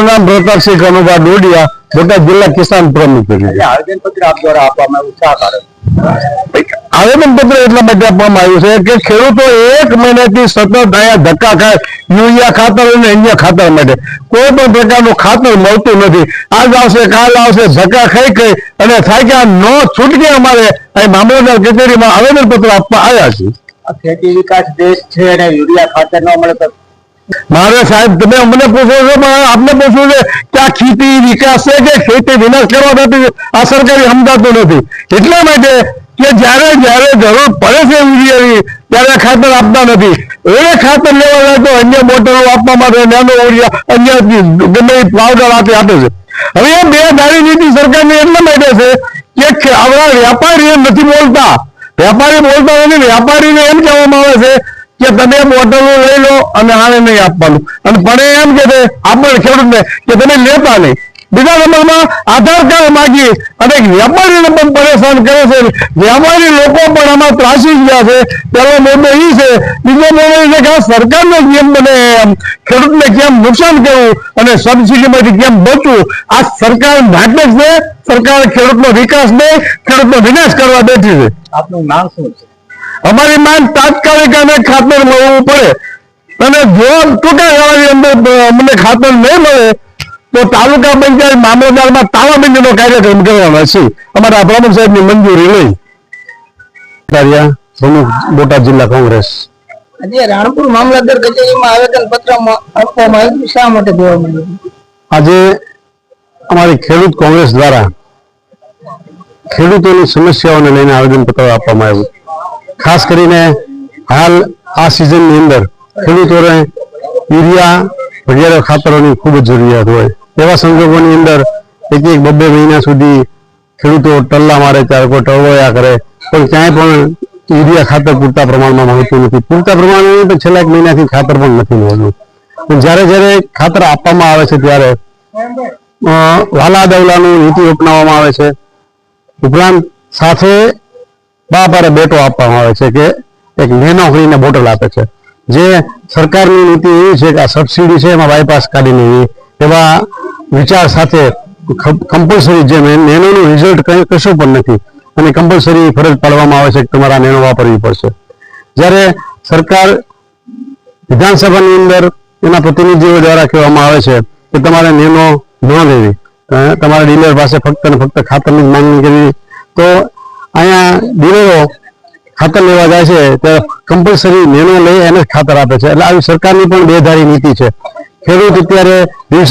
નામ પ્રતાપસિંહ કનુભા ડોડિયા, બોટાદ જિલ્લા કિસાન પ્રમુખ તરીકે. આવેદનપત્ર આપ દ્વારા આપવામાં આવ્યું શા કારણ? આવેદનપત્ર એટલા માટે આપવામાં આવ્યું છે કે ખેડૂતો 1 મહિનાથી સતત અહીંયા ધક્કા ખાય યુરિયા ખાતર અને અન્ય ખાતર માટે કોઈ પણ પ્રકારનું ખાતર મળતું નથી. આજ આવશે કાલ આવશે ધક્કા ખાઈ અને થાય કે આ નો છૂટકે અમારે અહીં મામલતદાર કચેરીમાં આવેદનપત્ર આપવા આવ્યા છે. ખેતી વિકાસ દેશ છે અને યુરિયા ખાતર ન મળે તો મારે સાહેબ તમે અમને પૂછો છો પણ આપને પૂછવું છે કે આ ખેતી વિકાસ છે કે ખેતી વિનાશ કરવા નથી? આ સરકારી સમજાતું નથી. એટલા માટે કે જયારે જરૂર પડે છે યુરિયાની ત્યારે ખાતર આપતા નથી. એ ખાતર લેવા જાય તો અન્ય બોટલો આપવા માટે નાનો યુરિયા અન્ય ગમે પાવડર આપે છે. હવે એ બે ધારી નીતિ સરકારની એટલા માટે છે કે આપણા વેપારી નથી બોલતા. વેપારી બોલતા નથી. વેપારીને એમ કહેવામાં આવે છે કે તમે બોટલો લઈ લો અને આને નહીં આપવાનું, અને પણ એમ કે છે આપણે ખેડૂતને કે તમે લેતા નહીં. બીજા નંબરમાં આધાર કાર્ડ માગી અને વેપારીને પણ પરેશાન કરે છે. વેપારી લોકો પણ આમાં ત્રાસી ગયા છે. પહેલો મુદ્દો એ છે. બીજો મુદ્દો એ છે કે આ સરકારનો કેમ બને ખેડૂતને કેમ નુકસાન કરવું અને સબસિડીમાંથી કેમ બચવું? આ સરકાર નાટક છે. સરકાર ખેડૂતનો વિકાસ નહીં, ખેડૂતનો વિનાશ કરવા બેઠી છે. આપનું નામ શું છે? અમારી માંગ તાત્કાલિક અને ખાતર મળવું પડે, અને જો ટૂંકા ગાળાની અંદર અમને ખાતર નહીં મળે તો તાલુકા પંચાયત મામલતદારમાં તાળાબંધીનો કાર્યક્રમ કરવાનો છે. અમારા પ્રમુખ સાહેબની મંજૂરી લઈ. પ્રમુખ બોટાદ જિલ્લા કોંગ્રેસ. આજે રાણપુર મામલતદાર કચેરીમાં આવેદન પત્ર આપવામાં આવ્યું, શા માટે દેવા માંડ્યું? આજે અમારી ખેડૂત કોંગ્રેસ દ્વારા ખેડૂતોની સમસ્યાઓને લઈને આવેદનપત્ર આપવામાં આવ્યું. ખાસ કરીને હાલ આ સિઝનની અંદર ખેડૂતોને યુરિયા વગેરે ખાતરોની ખૂબ જ જરૂરિયાત હોય. એવા સંજોગોની અંદર 1-2 મહિના સુધી ખેડૂતો ટલ્લા મારે, ત્યારે કોઈ ટળવયા કરે, પણ ક્યાંય પણ યુરિયા ખાતર પૂરતા પ્રમાણમાં મળતું નથી. પૂરતા પ્રમાણમાં તો છેલ્લા 1 મહિનાથી ખાતર પણ નથી મળતું. જ્યારે ખાતર આપવામાં આવે છે ત્યારે વાલા દવલાનું નીતિ અપનાવવામાં આવે છે. ઉપરાંત સાથે બાપારે બેટો આપવામાં આવે છે કે એક નેનો કરીને બોટલ આપે છે. જે સરકારની નીતિ એવી છે કે આ સબસિડી છે એમાં બાયપાસ કાઢીને એવા વિચાર સાથે કમ્પલસરી જે નેનોનું રિઝલ્ટ કશું પણ નથી અને કમ્પલસરી ફરજ પાડવામાં આવે છે કે તમારા નેનો વાપરવી પડશે. જ્યારે સરકાર વિધાનસભાની અંદર એના પ્રતિનિધિઓ દ્વારા કહેવામાં આવે છે કે તમારે નેનો ન લેવી, તમારા ડીલર પાસે ફક્ત ને ફક્ત ખાતરની જ માંગણી કરવી, તો અહીંયા ડીલરો ખાતર લેવા જાય છે ત્યારે કમ્પલસરી નેનો લઈ એને જ ખાતર આપે છે. એટલે આવી સરકારની પણ બેધારી નીતિ છે. ખેડૂત અત્યારે દિવસે